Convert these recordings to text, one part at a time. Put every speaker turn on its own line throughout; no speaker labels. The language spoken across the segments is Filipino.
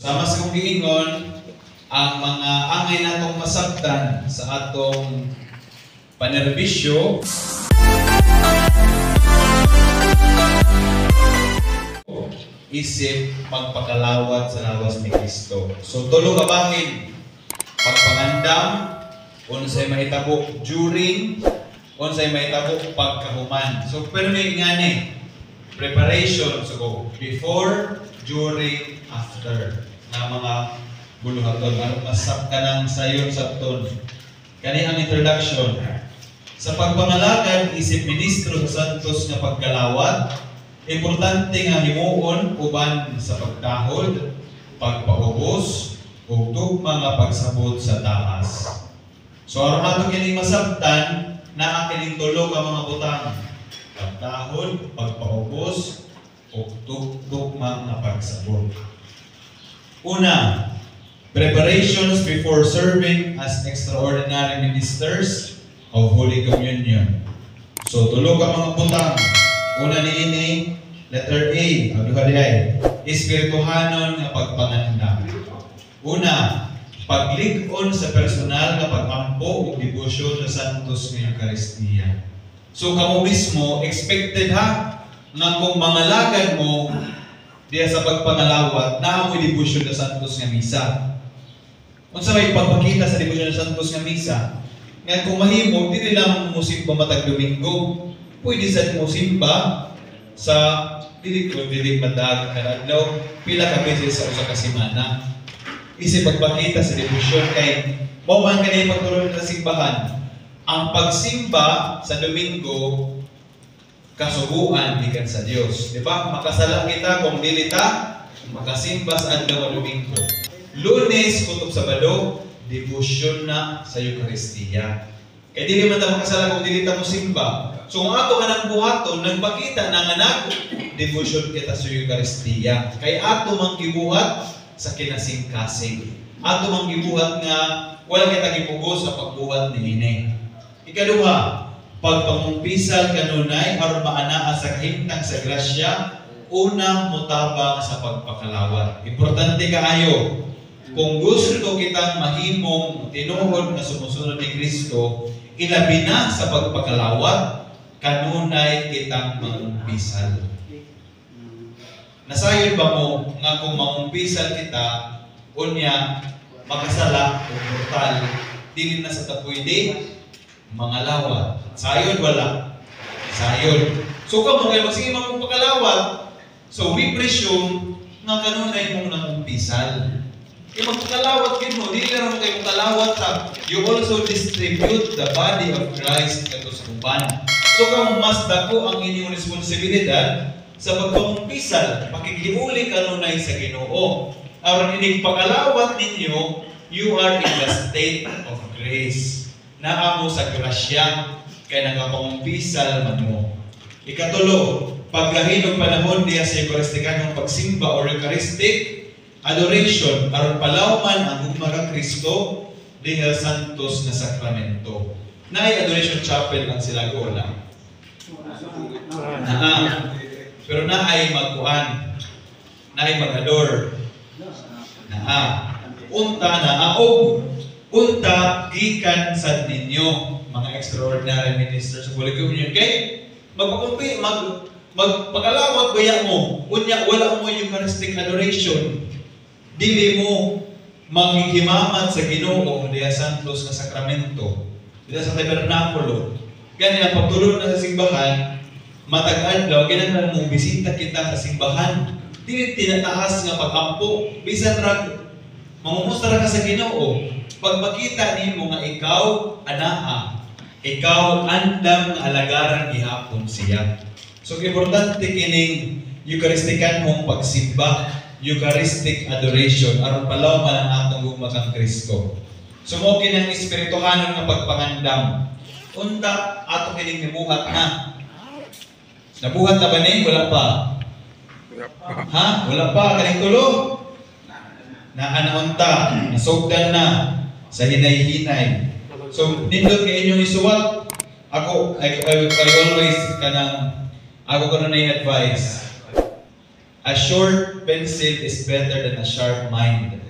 Sama sa kong giingon, ang mga angay natong masabtan sa atong panerbisyo isip magpakalawat sa lawas ni Kristo. So tulo ka bahin, pagpangandam, unsay mahitabo during, unsay mahitabo pagkahuman. So pero may ngani preparation, so before, during, after na mga buluhaton, masap ka ng sayon sabton. Kani ang introduction. Sa pagpangalakad, isip ministro sa santos nga pagkalawat, importante nga himuon uban sa pagdahod, pagpaubos, ug tugma nga pagsabot sa taas. So aron ato kini masabtan na ang kining tulo ka mga butang: pagdahod, pagpaubos, ug tugma nga pagsabot. Una, preparations before serving as extraordinary ministers of Holy Communion. So tulo ka mga butang. Una niini, letter A, espirituhanon nga pagpanganda. Una, paglig-on sa personal nga pagampo ug debosyon sa santos nga Eucharistia. So kamo mismo expected ha nga kung mangalagad mo diya sa pagpangalawat na mo debosyon sa santos nga misa. Unsa may pagpakita sa debosyon sa santos nga misa? Nga kung mahimo dili lang mo simba matag Domingo, pwede sa mo simba sa dili madag kada adlaw pila ka beses sa usa ka semana. Isip pagpakita sa debosyon kay mao man kanay pagtulong sa simbahan. Ang pagsimba sa Domingo kasuguan gikan sa Dios, di ba? Makasala kita kung dili ta makasimba sa adlaw Domingo. Lunes kutob Sabado, debosyon na sa Eucharistia. Kay dili man ta makasala kung dili ta mosimba. So kung ato kanang buhaton nagpakita na nga debosyon kita sa Eucharistia. Kay ato mang gibuhat sa kinasing-kasing. Ato mang gibuhat nga wala kita gipugos sa pagbuhat niini. Ikaduha, pagpangumpisal kanunay aron maanaa sa kahimtang sa grasya, unang mutabang sa pagpakalawat. Importante kaayo, kung gusto kitang mahimong tinuod na sumusunod ni Kristo, ilabi na sa pagpakalawat, kanunay kitang mangumpisal. Nasayod ba mo nga kung mangumpisal kita, unya makasala o brutal, dili na sa tapuydi, mangalawat. Sayod wala. Sayod. So kamo kayo magsige magpakalawat. So we presume nga kanunay mong nangumpisal. Kaya magpakalawat gid mo, dili ra mo kayo magkalawat ta. You also distribute the body of Christ kato sa uban. So kamo mas dako ang inyong responsibilidad sa pagpangumpisal, pakigiuli kanunay sa Ginoo. Aron ining pakalawat ninyo, you are in the state of grace. Naamo sa grasya kay nagapangumpisal man mo. Ikatulo, paglahin og panahon diya sa Eucharistikanong pagsimba or Eucharistic adoration aron palawman ang ugma ka Kristo diha santos nga sakramento. Naay adoration chapel ang Silagola. Pero naay magkuan, naay mag-adore. Unta gikan sa ninyo mga extraordinary ministers sa Holy Communion kay magpakalawat baya mo unya wala mo Eucharistic adoration, dili mo manghihimamat sa Ginoo diha santos nga sakramento diha sa tabernakulo. Gani ang pagtulong na sa simbahan matag adlaw kinahanglan mo bisita kita sa simbahan, dili tinataas nga pagampo bisan ra mangumusta ra ka sa Ginoo. Pagpakita nimo nga ikaw anaa, ikaw andam nga alagaran gihapon siya. So importante kining Eucharistikanong pagsimba, Eucharistic adoration aron palawman ang atong gugma kang Kristo. So mo kinang espirituhanon nga pagpangandam. Unta ato kining nibuhat na. Nabuhat na ba ni? Wala pa. Ha? Wala pa kaning tulo. Naanaunta, nasugdan na sa hinay-hinay. So, nindot kay inyong isuwat. Ako, I always ako ko na i-advise. A short pencil is better than a sharp mind.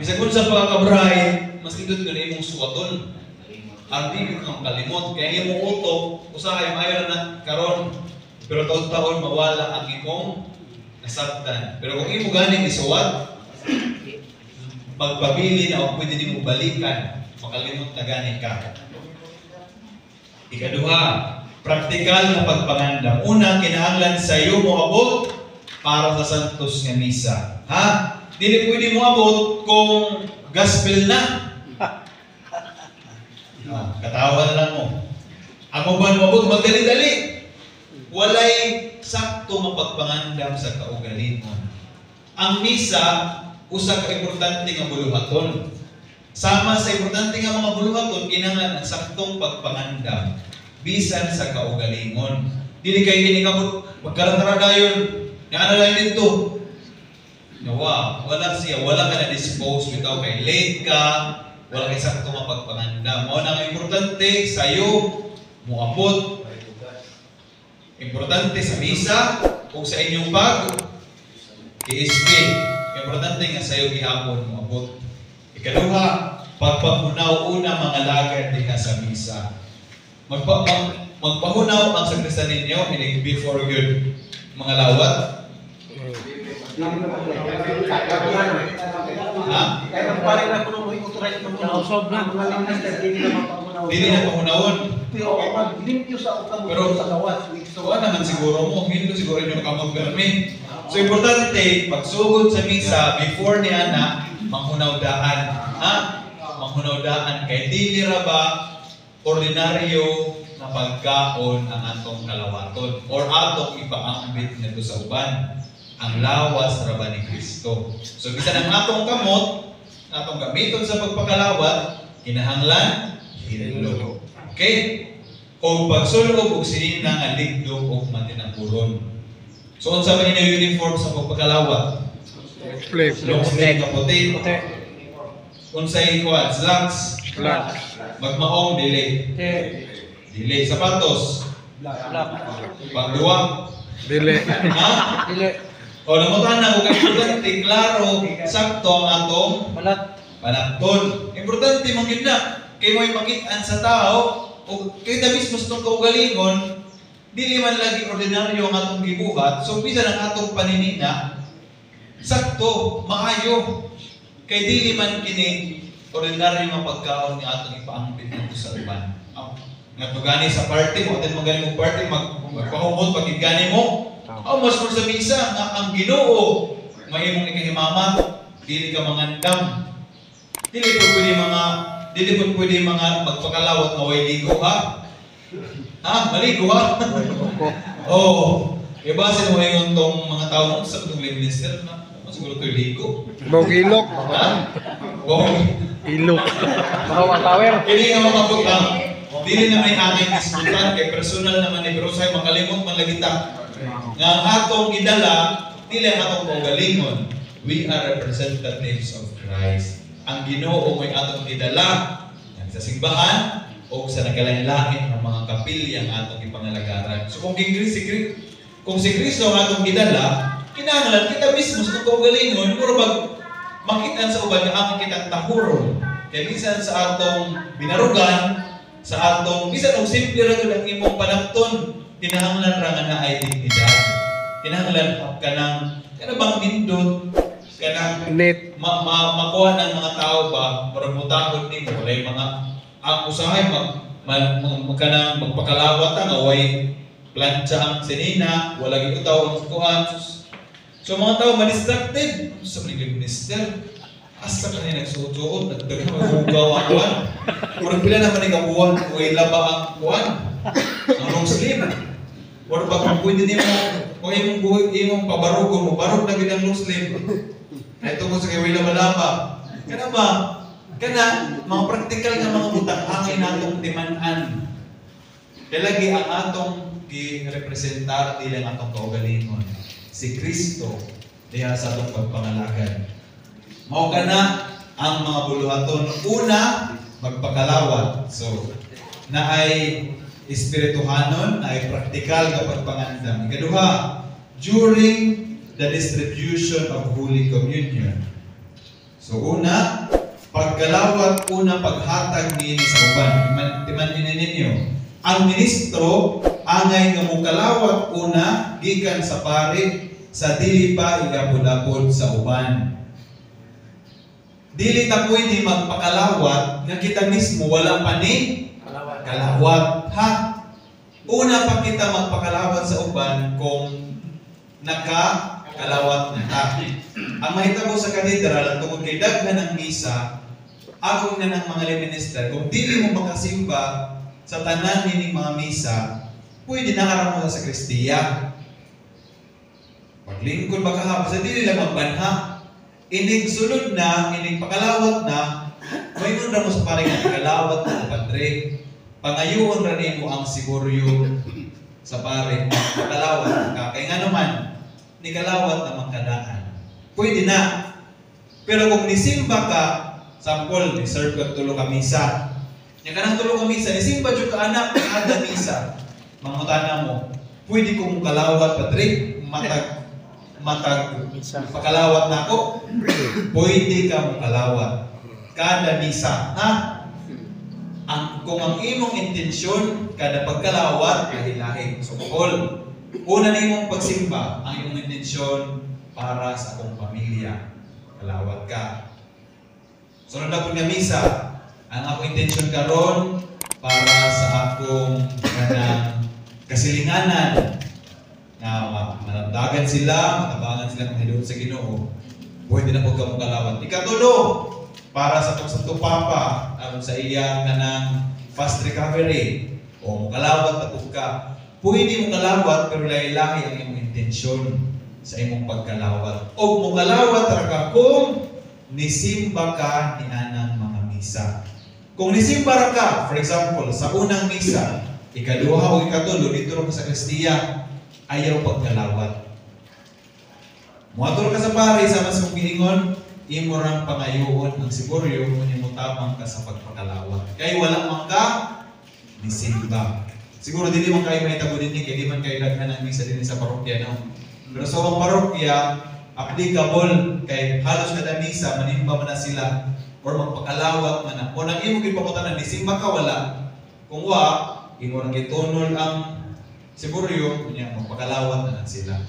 Bisag kung sa pagkakabrahe, mas idot ko na imong suwaton. Ang di kang kalimot. Kaya imong utok, usahay mayo na karon. Pero taon-taon mawala ang imong nasabtan. Pero kung imo ganing isuwat, magpabili na o pwede din mo balikan, makalimot na ganing ka. Ikaduha, praktikal na pagpangandam. Una, kinahanglan sa iyo mo abot para sa santos nga misa. Ha? Dili pwede mo abot kung gospel na. Katawa na lang mo. Ako ba mo abot? Magdali-dali. Walay sakto mapagpangandam sa kaugalingon. Ang misa, usa ka importante nga buluhaton. Sama sa importante nga mga buluhaton, kinahanglan ang saktong pagpangandam bisan sa kaugalingon. Dili kay kini ka magkalatara dayon. Nga ano lang dito? Nawa, wala siya, wala ka na dispose bitaw kay late ka, wala kay sakto mapagpangandam. Mao nang importante sayo moabot. Importante sa misa o sa inyong pag-iisp. Importante nga sayo gihapon moabot. Ikaduha, pagpahunaw una mga lagad din sa misa. Magpahunaw ang sakristiyan ninyo before good mga lawat. Ha?
Kaya paling na kuno mo i-authorize mo na usab na mga minister dili na mapahunawon.
Dili na pahunawon.
Pero limpyo sa utang
Pero
sa gawas.
so naman siguro mo, hindi siguro nyo nakamagpermi. So importante, pagsugod sa misa, before ni Ana, manghunaw-daan. Ha? Manghunaw-daan. Kay dili ra ba ordinaryo na pagkaon ang atong kalawaton or atong ipaambit nito sa uban. Ang lawas ra ba ni Kristo. So bisan ang atong kamot, atong gamiton sa pagpakalawat, kinahanglan hinlo. Okay? O pagsulog og sinina nga ligdog og matinapuron. So unsa man inyong uniform sa pagpakalawat? Long sleeve ka puti. Unsay kuan? Slacks. Magmaong dili. Dili sapatos. Pagduwa.
Dili.
Ha?
Dili.
O namutan na kung importante, klaro, sakto ang atong panakton. Importante mong yun na. Kaya mo ipakitaan sa tao, o kaya na mismo sa itong kaugalingon, dili man lagi ordinaryo ang atong gibuhat, so bisa ng atong paninina, sakto, maayo. Kaya dili man kini ordinaryo nga pagkaon nga atong ipaambit nito sa uban. Nga gani sa party mo, atin magaling mo party, magpahumot, pagigani mo, mas mo sa misa, nga ang Ginoo, may imong ikahimamat, dili ka mangandam. Dili po pwede mga magpakalawat na way ligo, ha? Ha? Maligo, ha? Oo. Ibasin mo yung tong mga tao mo sa itong minister na siguro ito'y ligo.
Bawang ilok.
Ha? Bawang
Ilok. Bawang tower.
Hindi nga mga butang. Dili naman yung aking disputan, kay personal naman ni pero sa'yo makalimot man lagi ta. Nga ang atong idala, dili ang atong kaugalingon. We are representatives of Christ. Ang Ginoo may atong idala sa simbahan o sa nagalain-lain ng mga kapilya ang atong ipangalagaran. So kung si Kristo ang atong idala, kinahanglan kita mismo sa kaugalingon, pero makitaan sa uban nga ang kitang tahuron. Kaya minsan sa atong binarugan, sa atong bisan og simple ra gud ang imong panapton, kinahanglan ra nga naay dignidad. Kinahanglan kanang bang nindot kanang
Net.
makuha ng mga tao ba para mutahod nimo walay mga ang usahay kanang magpakalawat nga way plancha ang sinina, wala gyud utaw ang kuan. So mga tao ma-distracted sa minister. Asa ka na nagsuot, nagdagmagugaw ang kuwan. Murag pila naman ni kabuhan, way laba ang kuwan. Ang long sleeve. Or ba kung pwede niyo kung imong pabarugon mo, barog na gid ang long sleeve. Ito mo sa kay way laba-laba. Kana ba? Kana, mga praktikal nga mga butang hangin natong timan-an. Kaya lagi ang atong gi-representar dili ang atong kaugalingon. Si Kristo diha sa atong pagpangalagan. Mao kana ang mga buluhaton. Una, magpakalawat. So, naay espirituhanon, naay praktikal nga pagpangandam. Ikaduha, during the distribution of Holy Communion. So una, pagkalawat, una paghatag niini sa uban. Timan ninyo. Ang ministro angay nga mukalawat una gikan sa pare sa dili pa igapod-apod sa uban. Dili ta pwede magpakalawat nga kita mismo wala pa ni kalawat. Ha? Una pa kita magpakalawat sa uban kung nakakalawat na ta. Ang mahitabo sa katedral tungkol kay daghan ng misa, ako na ng mga minister, kung dili mo makasimba sa tanan nining mga misa, pwede nakaramo sa sakristiya. Paglingkod baka hapon, sa dili lang magbanha. Inig sulod na, inig pakalawat na, mayroon na mo sa parang kalawat na padre. Pangayuon ra nimo ang siguryo sa pare, pakalawat ka. Kaya nga naman, ni kalawat na magkadaan. Pwede na. Pero kung nisimba ka, sample, ni-serve ka tulo ka misa. Yung kanang tulo ka misa, nisimba dyan ka anak, kada misa. Mangutana mo, pwede kong kalawat, Padre, matag pakalawat na ako. Pwede ka mong kalawat. Kada misa. Ha? Kung ang imong intensyon, kada pagkalawat, lahi-lahi. So, all. Una na imong pagsimba, ang imong intensyon para sa akong pamilya. Kalawat ka. Sunod na po nga misa, ang akong intensyon karon para sa akong kasilinganan na manandagan sila, matabangan sila kung hidoon sa Ginoo. Pwede na po ka mong kalawat. Ikatulo, para sa itong Santo Papa, aron sa iya kanang fast recovery, o kalawat na po ka. Pwede mong kalawat, pero lahi-lahi ang imong intensyon sa imong pagkalawat. O mong kalawat ra ka kung nisimba ka ni anang mga misa. Kung nisimba ra ka, for example, sa unang misa, ikaduha o ikatulo, dito rin sa Kristiya, ayaw pagkalawat. Muatol ka sa pare, sama sa mong giingon, imo rang pangayoon ang siguryo kung imo tamang ka sa pagpakalawat. Kaya wala man ka, nisimba. Siguro dili man kayo mahitabo din kaya di man kayo daghan ng misa din sa parokya, no? Pero sa mga parokya, applicable kay halos kada misa manimba man na sila or magpakalawat man na. Kung ang imo gipamutanan nisimba ka wala. Kung wa, imo nang gitunol ang siguryo kunya magpakalawat na sila.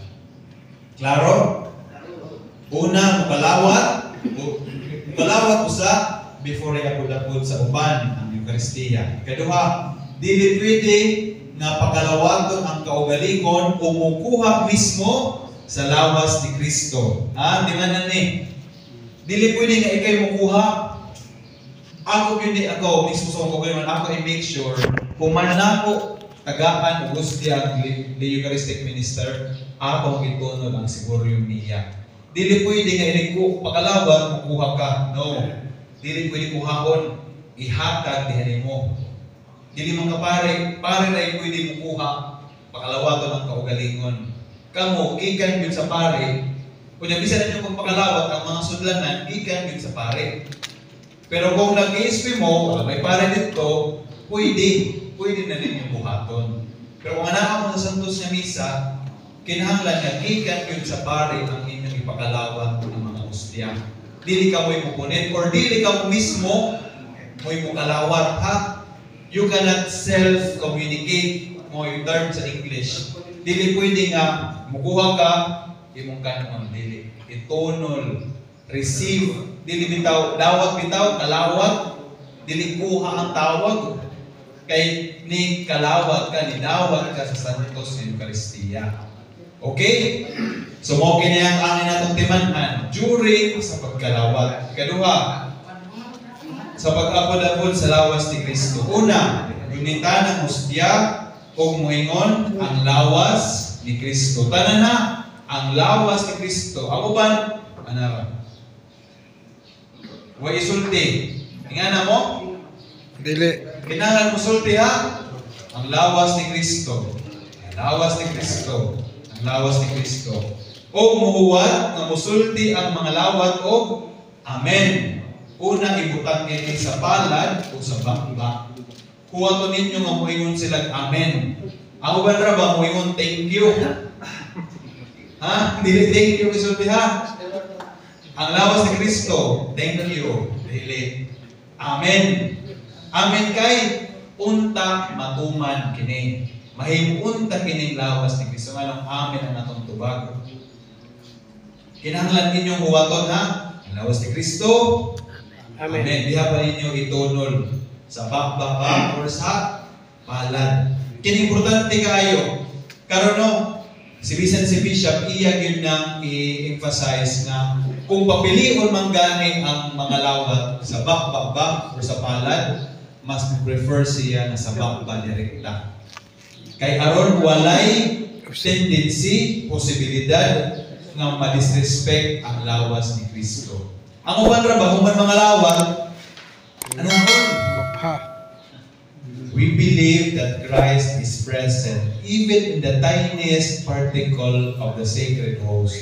Klaro? Una, mukalawat usa before yapod-apod sa uban ang Eucharistia. Ikaduha, dili pwede nga pagkalawaton ang kaugalingon o mukuha mismo sa lawas ni Kristo. Ha? Di man ni. Dili pwede nga ikay mukuha. Ako yun ako, mismo sa kaugalingon, ako i-make sure, puman na ako, tagaan, ugustya, the Eucharistic Minister, ako itunod ang siguryo niya. Dili pwede nga inig pakalawat, mukuha ka. No. Dili pwede kuhaon, ihatag dihanin mo. Dili man ka pare na pwede mukuha, pakalawaton ang kaugalingon. Kamo, gikan yun sa pare, kung bisan na yung pagpakalawat, ang mga sudlanan, gikan yun sa pare. Pero kung nag-iispi mo, may pare dito, pwede na rin yung buhaton. Pero kung anak mo sa Santos na misa, kinahanglan nga gikan yun sa pare ang inyong ipakalawat ng mga ostya. Dili ka mo'y mupunit or dili ka mo mismo mo'y mukalawat, ha? You cannot self-communicate mo yung term sa English. Dili pwede nga mukuha ka, imong kanang dili. Itunol, receive, dili bitaw, dawat bitaw, kalawat, dili kuha ang tawag. Kay ni kalawat ka, ni dawat ka sa Santos ng Eucharistia. Okay? So, mo kinayang angin natong timanhan during sa pagkalawat. Ikaduha, sa pag-apod-apod sa lawas ni Kristo. Una, yunitan ang hostya o muingon ang lawas ni Kristo. Tanan na, ang lawas ni Kristo. Ang uban, anara. Huwag isulti. Ingana mo?
Dili.
Kinangan mo sulti, ha? Ang lawas ni Kristo. Ang lawas ni Kristo. Ang lawas ni Kristo. O muhuwat na musulti ang mga lawat o amen. Una ibutang ini sa palad o sa bangba. Kuwato ninyo nga muingon sila amen. Ang uban ra ba muingon thank you. Ha? Dili thank you isulti ha. Ang lawas ni Kristo, thank you. Dili. Amen. Amen kay unta matuman kini. Mahimunta kining lawas ni Kristo. Anong amen ang atong tubag. Kinahanglan ninyong huwaton ha. Ang lawas ni Kristo. Amen. Diha pa ninyo itunol sa bakbaka or sa palad. Kini importante kayo. Karon no, si Bishop iya gyud nang i-emphasize na kung papilion man gani ang mga lawat sa bakbaka or sa palad, mas prefer siya na sa bakba direkta. Kay aron walay tendency, posibilidad nga ma-disrespect ang lawas ni Kristo. Ang uban ra ba human mga lawat, ano ako? We believe that Christ is present even in the tiniest particle of the sacred host.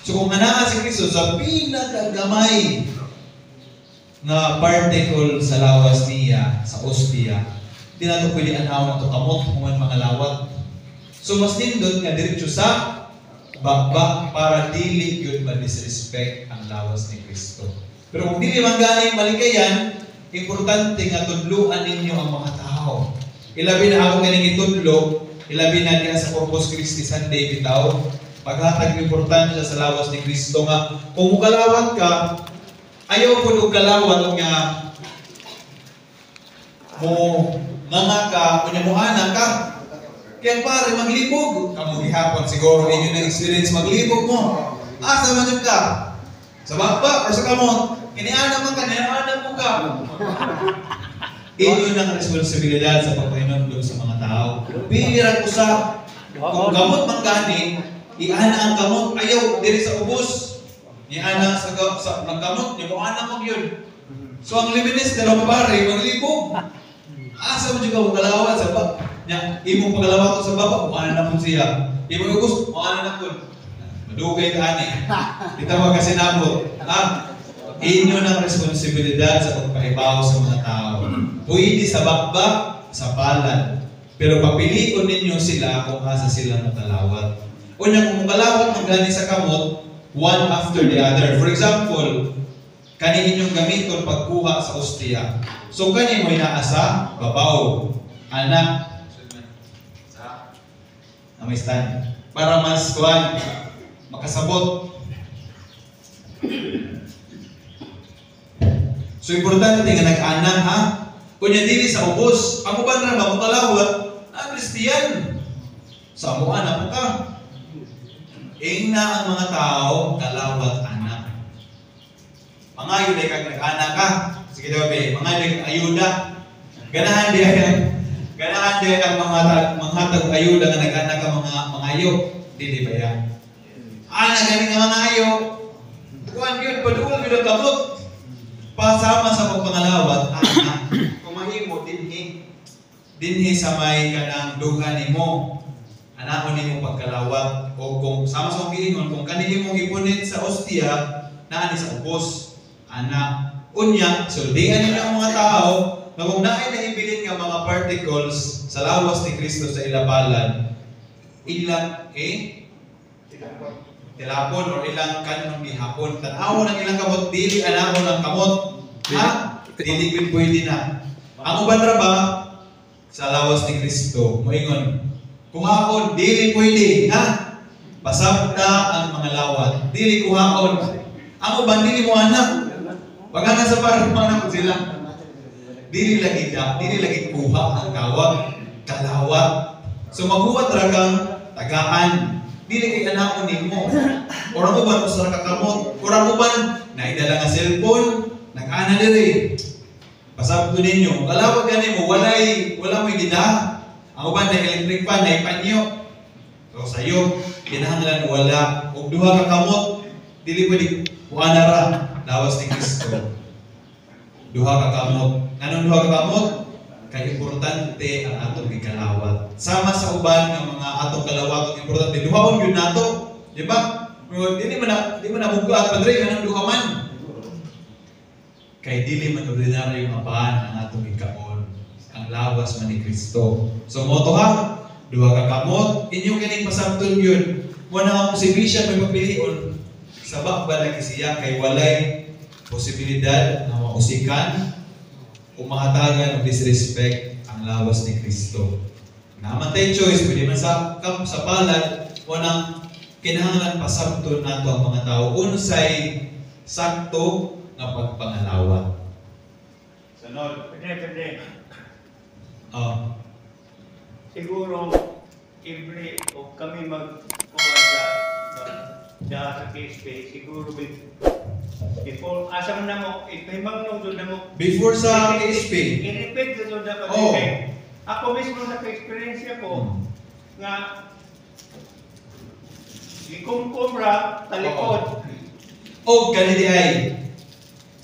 So kung anaa si Kristo sa pinakagamay na particle sa lawas niya, sa ostia, di na ito pwede anaw na ito kamot human mga lawat. So mas nindot nga diretso sa bakba para dili yun ma-disrespect ang lawas ni Kristo. Pero kung dili man galing malikayan, importante nga tudluan ninyo ang mga tao. Ilabi na ako galing itudlo, ilabi na diya sa Corpus Christi Sunday bitaw, paghatag ng importansya sa lawas ni Kristo nga kung mukalawat ka, ayaw po nung kalawat nga mo ka, kunya mo anak ka. Kaya pare, maglibog. Kamu gihapon siguro inyo na experience maglibog mo. Asa man yun ka? Sa bakba or sa kamot? Kinianak mo ka, kinianak mo ka. Inyo ng responsibilidad sa pagpahinundog sa mga tao. Piliran ko sa, kung kamot man gani, iana ang kamot, ayaw, diri sa ubos. Iana sa nagkamot, niyo mo anak mo yun. So ang liminis, dalawang pare, maglibog. Asa mo juga magkalawat sa baba. Imong pagkalawat ko sa baba, kung ano na po siya. Imong ubos, kung ano na po. Madugay ka ani. Dito mo kasi nabot. Inyo ng responsibilidad sa pagpahibaw sa mga tao. Pwede sa bakba, sa palad. Pero papiliin ninyo sila kung asa sila makalawat. Una, kung makalawat ang gani sa kamot, one after the other. For example, kani inyong gamiton pagkuha sa ostia. So kani mo inaasa, babaw, anak, na may stand. Para mas kuhan, makasabot. So importante nga nag-anak ha. Kunya dili sa ubos, ang uban ra ba kalawat, Kristiyan. Sa mo anak mo ka. Ing na ang mga tao kalawat anak. Mangayo day kag nag-anak ka. Sige daw be, mangayo kag ayuda. Ganahan di ang mga tag ayuda nga nag-anak ka mga ayo. Dili ba yan? Gani nga mga ayo. Kuan gyud padul gyud ang kamot. Pasama sa pagpangalawat anak. Kung mahimo dinhi sa may kanang dugan nimo. Anakon nimo pagkalawat o kung sama sa giingon kung kani imong ipunit sa ostia naa ni sa ubos. Anak unya suldian ninyo ang mga tao na kung naay nahibilin nga mga particles sa lawas ni Kristo sa ilabalan ilang tilapon or ilang kanong gihapon tan-aw ng ilang kamot dili anahon ang kamot dili gid pwede na ang uban ra ba sa lawas ni Kristo moingon kuhaon dili pwede pasabta ang mga lawat dili kuhaon ang uban dili mo anak pagana sa parang mga sila dili lagi kuha ang kalawat so maghuwat ra kang tagaan dili kay anakon nimo ora mo ba usa ka kamot ora mo ba naidala nga cellphone nag-ana diri pasabto ninyo kalawat gani mo wala mo gida ang uban na electric fan na ipanyo so sayo kinahanglan wala og duha ka kamot dili pwede kuana ra lawas ni Kristo duha ka kamot anong duha ka kamot kay importante ang atong gikalawat. Sama sa uban nga mga atong kalawat importante duhaon gyud nato, di ba? Di man na bugat padre kanang duha man. Kay dili man ordinaryo nga baan ang atong gikaon, ang lawas man ni Kristo. So mo to ha, duha ka kamot, inyo kining pasabton gyud. Wala akong si Bishop may papilion sa bakba lagi siya kay walay posibilidad na mausikan o mahatagan o disrespect ang lawas ni Kristo. Naman tayo choice, pwede man sa palad, walang kinahanglan pasabton nato ang mga tao. Unsay sakto nga pagpangalawa.
Sunod. Pwede. Siguro, every o kami magkuha sa PSP, siguro before, asa mo na mo, ipahimang nung doon na mo.
Before sa KSP?
I-repeat doon na
Oo.
Ako mismo naka-experience ko nga ikumkumra talikod.
O ganito ay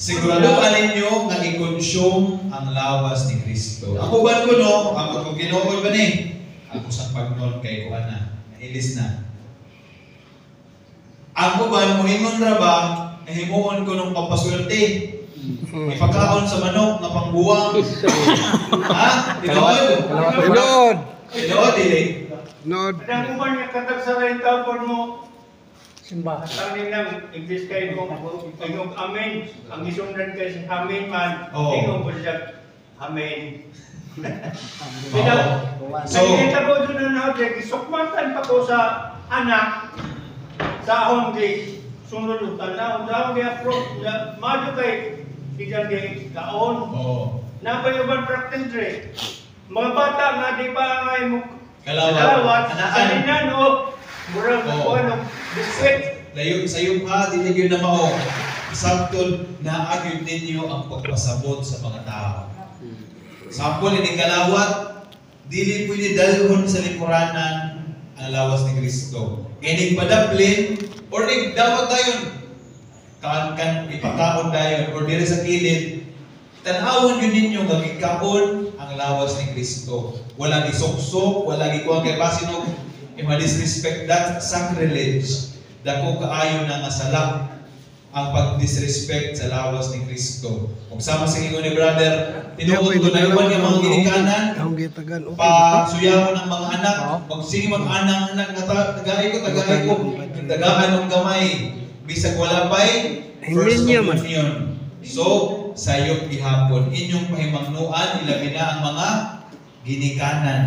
siguraduhan ninyo nga i-consume ang lawas ni Kristo. Ako ba ko no? Ako ginoon ba ni? Ako sa pagnon kay kuan na. Nailis na. Ako ba mo ingon ra ba? Himuon ko nung papaswerte. Ipagkaon sa manok na pangbuwang. Ha? Inood?
Lord.
Inood, dili.
Lord.
Kadang ko man yung katag sa rin tapon mo,
Simbahan.
tangin lang, English kayo mo, ayong amen, ang isundan kayo sa amen man,
Oo.
ayong po siya, amen.
Oo. So,
Nakikita ko doon na gisukmatan pa ko sa anak, sa ahong di, sunod utan na, daw kaya approach, madyo kay, tigang kay kaon,
oo.
nabayuban practice mga bata nga di pa nga mo,
Kalawat.
salinan o, murang
Oo.
ano, biskwit.
Layo sa iyo pa, dili gyud na mao. Sabton na agyud ninyo ang pagpasabot sa mga tao. Sample ini kalawat, dili pwede dalhon sa lingkuranan ang lawas ni Kristo. Inig padaplin or nig dawat dayon. Kan ipakaon dayon or diri sa kilid. Tan-awon yun ninyo nga gikaon ang lawas ni Kristo. Wala gisuksok, wala gikuha kay basinog i-disrespect that sacrilege. Dako kaayo na nga salak ang pag-disrespect sa lawas ni Kristo. Kung sama sa inyo ni brother, tinuod ko na iwan yung mga ginikanan, pasuyahon ng mga anak, pag sige mag-anang anak nga tagay ko, tagaan ng gamay. Bisag wala pa'y first communion. So, sayop gihapon, inyong pahimangnuan, ilabi na ang mga ginikanan.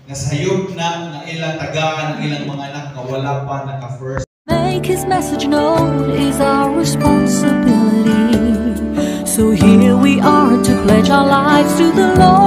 Nga sayop na nga ilang tagaan ang ilang mga anak nga wala pa naka-first.
Make His message known is our responsibility. So here we are to pledge our lives to the Lord.